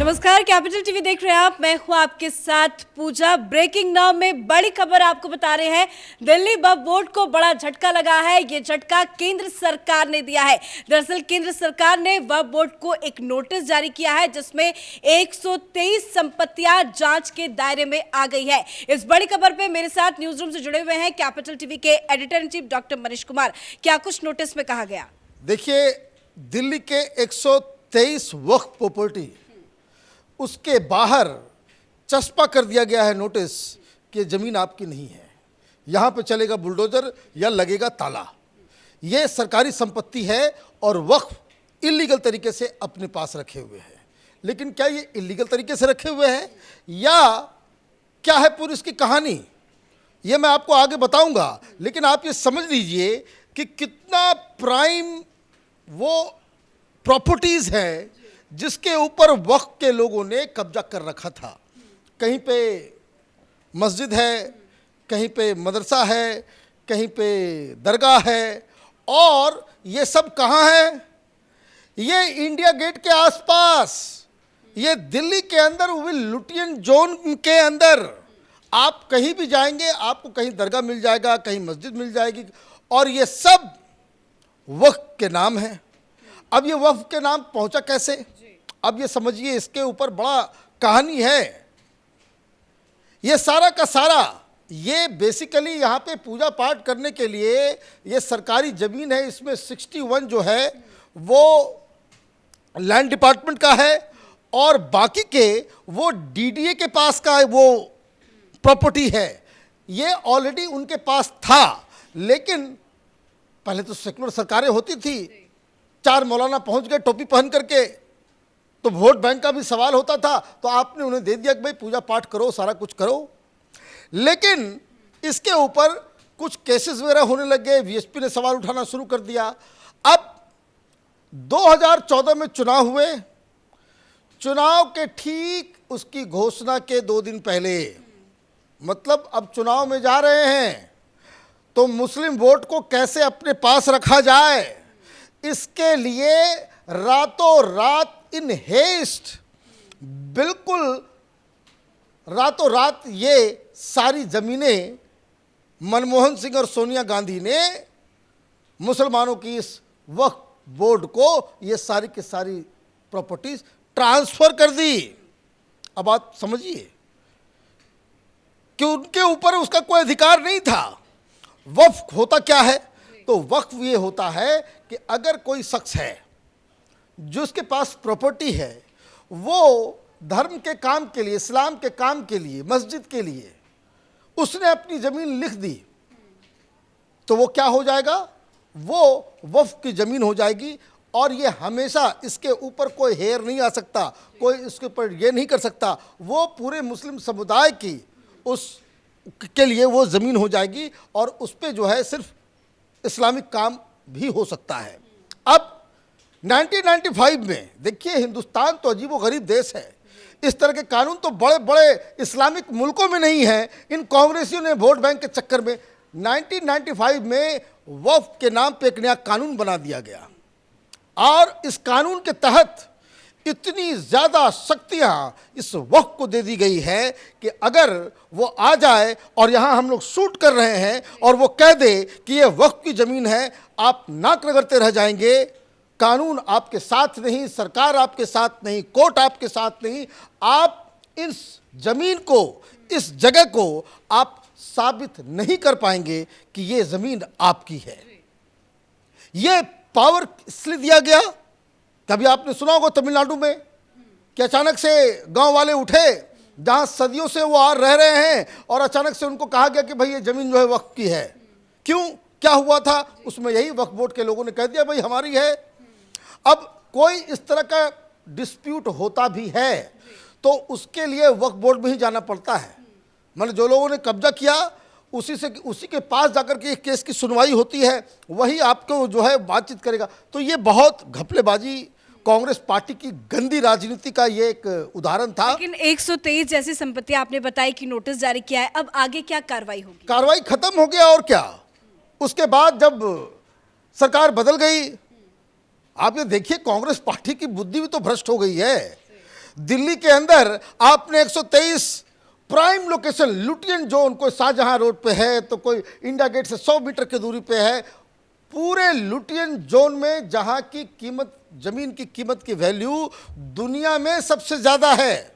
नमस्कार, capital TV देख रहे हैं आप। मैं हूं आपके साथ पूजा। ब्रेकिंग नाउ में बड़ी खबर आपको बता रहे हैं। दिल्ली वक्फ बोर्ड को बड़ा झटका लगा है। ये झटका केंद्र सरकार ने दिया है। दरअसल केंद्र सरकार ने वक्फ बोर्ड को एक नोटिस जारी किया है जिसमें 123 संपत्तियां जांच के दायरे में आ गई है। इस बड़ी खबर पे मेरे साथ न्यूज रूम से जुड़े हुए हैं कैपिटल टीवी के editor in chief doctor Manish Kumar. क्या कुछ नोटिस में कहा गया? देखिए, दिल्ली के 123 वक्फ प्रॉपर्टी उसके बाहर चस्पा कर दिया गया है नोटिस कि ज़मीन आपकी नहीं है, यहाँ पे चलेगा बुलडोजर या लगेगा ताला। ये सरकारी संपत्ति है और वक्फ इलीगल तरीके से अपने पास रखे हुए हैं। लेकिन क्या ये इलीगल तरीके से रखे हुए हैं या क्या है पूरी इसकी कहानी, ये मैं आपको आगे बताऊंगा। लेकिन आप ये समझ लीजिए कि कितना प्राइम वो प्रॉपर्टीज़ है जिसके ऊपर वक्फ के लोगों ने कब्जा कर रखा था। कहीं पे मस्जिद है, कहीं पे मदरसा है, कहीं पे दरगाह है, और ये सब कहाँ है? ये इंडिया गेट के आसपास, ये दिल्ली के अंदर लुटियन जोन के अंदर। आप कहीं भी जाएंगे आपको कहीं दरगाह मिल जाएगा, कहीं मस्जिद मिल जाएगी, और ये सब वक्फ के नाम है। अब ये वक्फ के नाम पहुंचा कैसे? अब ये समझिए, इसके ऊपर बड़ा कहानी है। ये सारा का सारा ये बेसिकली यहाँ पे पूजा पाठ करने के लिए ये सरकारी ज़मीन है। इसमें 61 जो है वो लैंड डिपार्टमेंट का है और बाकी के वो डीडीए के पास का वो प्रॉपर्टी है। ये ऑलरेडी उनके पास था, लेकिन पहले तो सेकुलर सरकारें होती थी, 4 मौलाना पहुंच गए टोपी पहन करके, तो वोट बैंक का भी सवाल होता था, तो आपने उन्हें दे दिया कि भाई पूजा पाठ करो, सारा कुछ करो। लेकिन इसके ऊपर कुछ केसेस वगैरह होने लगे, वीएसपी ने सवाल उठाना शुरू कर दिया। अब 2014 में चुनाव हुए, चुनाव के ठीक उसकी घोषणा के 2 दिन पहले, मतलब अब चुनाव में जा रहे हैं तो मुस्लिम वोट को कैसे अपने पास रखा जाए, इसके लिए रातों रात इन हेस्ट, बिल्कुल रातों रात ये सारी ज़मीनें मनमोहन सिंह और सोनिया गांधी ने मुसलमानों की इस वक्फ बोर्ड को ये सारी की सारी प्रॉपर्टीज ट्रांसफ़र कर दी। अब आप समझिए कि उनके ऊपर उसका कोई अधिकार नहीं था। वक्फ होता क्या है? तो वक्फ ये होता है कि अगर कोई शख्स है जो उसके पास प्रॉपर्टी है, वो धर्म के काम के लिए, इस्लाम के काम के लिए, मस्जिद के लिए उसने अपनी ज़मीन लिख दी, तो वो क्या हो जाएगा? वो वक्फ की ज़मीन हो जाएगी और ये हमेशा इसके ऊपर कोई हेर नहीं आ सकता, कोई इसके ऊपर ये नहीं कर सकता। वो पूरे मुस्लिम समुदाय की उस के लिए वो ज़मीन हो जाएगी और उस पर जो है सिर्फ इस्लामिक काम भी हो सकता है। अब 1995 में देखिए, हिंदुस्तान तो अजीबोगरीब देश है, इस तरह के कानून तो बड़े बड़े इस्लामिक मुल्कों में नहीं है। इन कांग्रेसियों ने वोट बैंक के चक्कर में 1995 में वक्फ के नाम पे एक नया कानून बना दिया गया और इस कानून के तहत इतनी ज़्यादा शक्तियाँ इस वक्फ को दे दी गई है कि अगर वो आ जाए और यहाँ हम लोग शूट कर रहे हैं और वो कह दे कि ये वक्फ की ज़मीन है, आप नाक रगड़ते रह जाएंगे। कानून आपके साथ नहीं, सरकार आपके साथ नहीं, कोर्ट आपके साथ नहीं, आप इस ज़मीन को, इस जगह को आप साबित नहीं कर पाएंगे कि ये ज़मीन आपकी है। ये पावर इसलिए दिया गया, कभी आपने सुना होगा तमिलनाडु में कि अचानक से गांव वाले उठे जहां सदियों से वो रह रहे हैं और अचानक से उनको कहा गया कि भाई ये ज़मीन जो है वक्फ की है। क्यों, क्या हुआ था उसमें? यही वक्फ बोर्ड के लोगों ने कह दिया भाई हमारी है। अब कोई इस तरह का डिस्प्यूट होता भी है तो उसके लिए वक्फ बोर्ड में ही जाना पड़ता है। मतलब जो लोगों ने कब्जा किया उसी के पास जाकर के एक केस की सुनवाई होती है, वही आपको जो है बातचीत करेगा। तो ये बहुत घपलेबाजी, कांग्रेस पार्टी की गंदी राजनीति का ये एक उदाहरण था। लेकिन 123 जैसी संपत्तियां आपने बताई कि नोटिस जारी किया है, अब आगे क्या कार्रवाई होगी? कार्रवाई खत्म हो गया और क्या। उसके बाद जब सरकार बदल गई, आप ये देखिए कांग्रेस पार्टी की बुद्धि भी तो भ्रष्ट हो गई है। दिल्ली के अंदर आपने 123 प्राइम लोकेशन, लुटियन जोन, कोई शाहजहां रोड पे है तो कोई इंडिया गेट से 100 मीटर की दूरी पे है, पूरे लुटियन जोन में जहां की कीमत, जमीन की कीमत की वैल्यू दुनिया में सबसे ज्यादा है।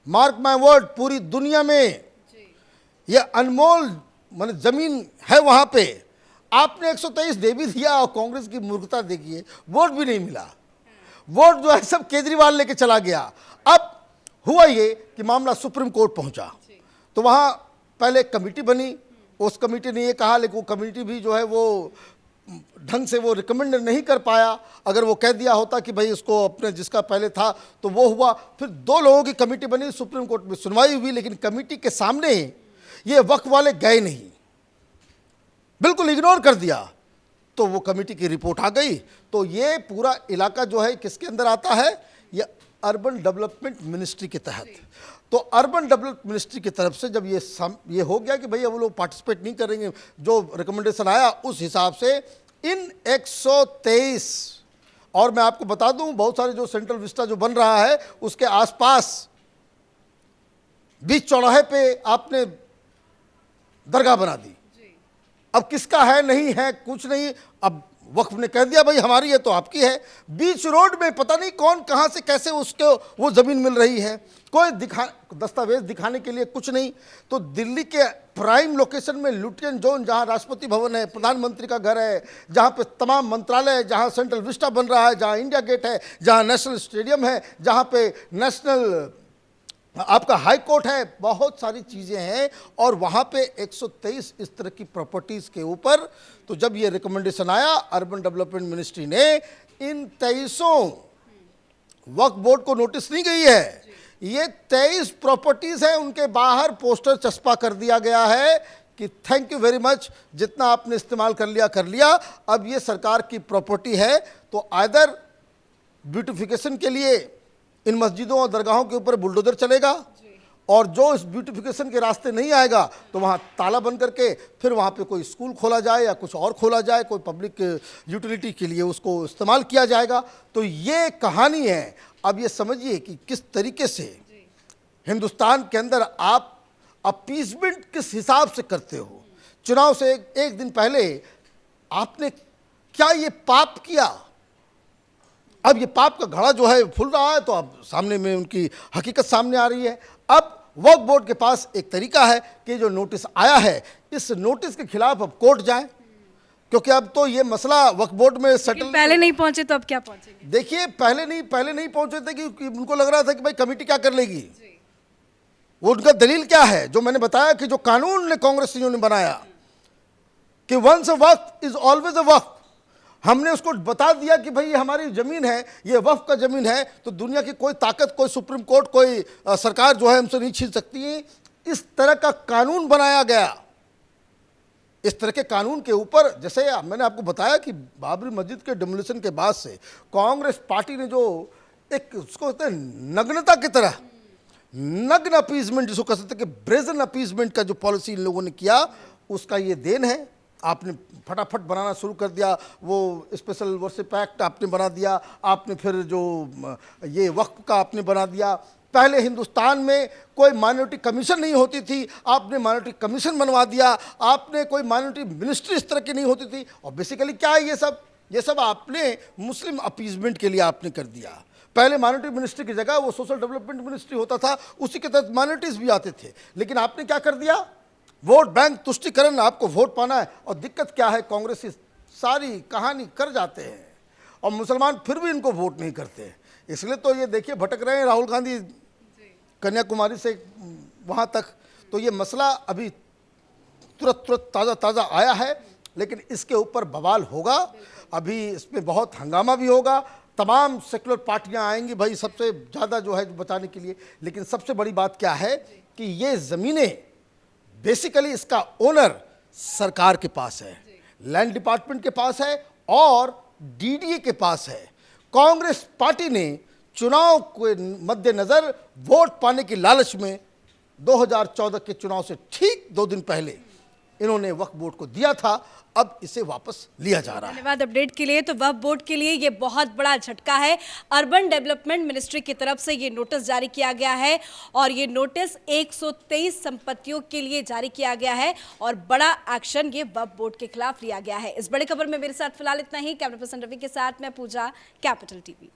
मार्क माय वर्ड, पूरी दुनिया में यह अनमोल मान जमीन है वहां पे। आपने 123 दे भी दिया और कांग्रेस की मूर्खता देखिए, वोट भी नहीं मिला। वोट जो है सब केजरीवाल लेके चला गया। अब हुआ ये कि मामला सुप्रीम कोर्ट पहुंचा, तो वहां पहले एक कमेटी बनी। उस कमेटी ने ये कहा, लेकिन वो कमेटी भी जो है वो ढंग से वो रिकमेंड नहीं कर पाया। अगर वो कह दिया होता कि भाई इसको अपने जिसका पहले था तो वो हुआ। फिर 2 लोगों की कमेटी बनी, सुप्रीम कोर्ट में सुनवाई हुई, लेकिन कमेटी के सामने ये वक्फ वाले गए नहीं, बिल्कुल इग्नोर कर दिया। तो वो कमेटी की रिपोर्ट आ गई। तो ये पूरा इलाका जो है किसके अंदर आता है, ये अर्बन डेवलपमेंट मिनिस्ट्री के तहत। तो अर्बन डेवलपमेंट मिनिस्ट्री की तरफ से जब ये हो गया कि भाई अब वो लोग पार्टिसिपेट नहीं करेंगे, जो रिकमेंडेशन आया उस हिसाब से इन 123, और मैं आपको बता दूं बहुत सारे जो सेंट्रल विस्टा जो बन रहा है उसके आसपास बीच चौराहे पे आपने दरगाह बना दी। अब किसका है नहीं है कुछ नहीं, अब वक्फ ने कह दिया भाई हमारी है तो आपकी है। बीच रोड में पता नहीं कौन कहां से कैसे उसको वो जमीन मिल रही है, कोई दस्तावेज दिखाने के लिए कुछ नहीं। तो दिल्ली के प्राइम लोकेशन में लुटियन जोन, जहां राष्ट्रपति भवन है, प्रधानमंत्री का घर है, जहां पे तमाम मंत्रालय, जहां सेंट्रल विस्टा बन रहा है, जहां इंडिया गेट है, जहां नेशनल स्टेडियम है, जहां पे नेशनल आपका हाई कोर्ट है, बहुत सारी चीज़ें हैं, और वहाँ पे 123 इस तरह की प्रॉपर्टीज़ के ऊपर। तो जब ये रिकमेंडेशन आया, अर्बन डेवलपमेंट मिनिस्ट्री ने इन 23 वक्फ बोर्ड को नोटिस नहीं गई है, ये 23 प्रॉपर्टीज़ हैं, उनके बाहर पोस्टर चस्पा कर दिया गया है कि थैंक यू वेरी मच, जितना आपने इस्तेमाल कर लिया। अब ये सरकार की प्रॉपर्टी है, तो आइदर ब्यूटिफिकेशन के लिए इन मस्जिदों और दरगाहों के ऊपर बुलडोजर चलेगा, और जो इस ब्यूटिफिकेशन के रास्ते नहीं आएगा तो वहाँ ताला बंद करके फिर वहाँ पे कोई स्कूल खोला जाए या कुछ और खोला जाए, कोई पब्लिक यूटिलिटी के लिए उसको इस्तेमाल किया जाएगा। तो ये कहानी है। अब ये समझिए कि किस तरीके से हिंदुस्तान के अंदर आप अपीसमेंट किस हिसाब से करते हो। चुनाव से एक दिन पहले आपने क्या ये पाप किया, अब ये पाप का घड़ा जो है फूल रहा है, तो अब सामने में उनकी हकीकत सामने आ रही है। अब वक्फ बोर्ड के पास एक तरीका है कि जो नोटिस आया है, इस नोटिस के खिलाफ अब कोर्ट जाएं, क्योंकि अब तो ये मसला वक्फ बोर्ड में सेटल। पहले नहीं पहुंचे तो अब क्या पहुंचेंगे? देखिए, पहले नहीं पहुंचे थे क्योंकि उनको लग रहा था कि भाई कमेटी क्या कर लेगी। वो उनका दलील क्या है, जो मैंने बताया कि जो कानून ने कांग्रेसियों ने बनाया कि once a waqf is always a waqf, हमने उसको बता दिया कि भाई ये हमारी ज़मीन है, ये वक्फ का ज़मीन है, तो दुनिया की कोई ताकत, कोई सुप्रीम कोर्ट, कोई सरकार जो है हमसे नहीं छीन सकती है। इस तरह का कानून बनाया गया। इस तरह के कानून के ऊपर, जैसे मैंने आपको बताया कि बाबरी मस्जिद के डिमोलिशन के बाद से कांग्रेस पार्टी ने जो एक उसको कहते हैं नग्नता की तरह, नग्न अपीजमेंट जिसको कह सकते हैं कि ब्रेजन अपीजमेंट का जो पॉलिसी इन लोगों ने किया, उसका ये देन है। आपने फटाफट बनाना शुरू कर दिया, वो स्पेशल वर्शिप एक्ट आपने बना दिया, आपने फिर जो ये वक्फ का आपने बना दिया। पहले हिंदुस्तान में कोई माइनॉरिटी कमीशन नहीं होती थी, आपने माइनॉरिटी कमीशन बनवा दिया। आपने कोई माइनॉरिटी मिनिस्ट्री इस तरह की नहीं होती थी। और बेसिकली क्या है ये सब आपने मुस्लिम अपीजमेंट के लिए आपने कर दिया। पहले माइनॉरिटी मिनिस्ट्री की जगह वो सोशल डेवलपमेंट मिनिस्ट्री होता था, उसी के तहत माइनॉरिटीज़ भी आते थे। लेकिन आपने क्या कर दिया, वोट बैंक तुष्टिकरण, आपको वोट पाना है। और दिक्कत क्या है, कांग्रेस सारी कहानी कर जाते हैं और मुसलमान फिर भी इनको वोट नहीं करते। इसलिए तो ये देखिए भटक रहे हैं राहुल गांधी कन्याकुमारी से वहाँ तक। तो ये मसला अभी तुरंत ताज़ा आया है, लेकिन इसके ऊपर बवाल होगा। अभी इसमें बहुत हंगामा भी होगा, तमाम सेकुलर पार्टियां आएंगी भाई सबसे ज़्यादा जो है बचाने के लिए। लेकिन सबसे बड़ी बात क्या है कि ये ज़मीनें बेसिकली इसका ओनर सरकार के पास है, लैंड डिपार्टमेंट के पास है और डीडीए के पास है। कांग्रेस पार्टी ने चुनाव के मद्देनज़र वोट पाने की लालच में 2014 के चुनाव से ठीक 2 दिन पहले इन्होंने वक्फ बोर्ड को दिया था, अब इसे वापस लिया जा रहा है। धन्यवाद अपडेट के लिए। तो वक्फ बोर्ड के लिए ये बहुत बड़ा झटका है। अर्बन डेवलपमेंट मिनिस्ट्री की तरफ से ये नोटिस जारी किया गया है और ये नोटिस 123 संपत्तियों के लिए जारी किया गया है और बड़ा एक्शन ये वक्फ बोर्ड के खिलाफ लिया गया है। इस बड़ी खबर में मेरे साथ फिलहाल इतना ही। कैमरा पर्सन रवि के साथ मैं पूजा, कैपिटल टीवी।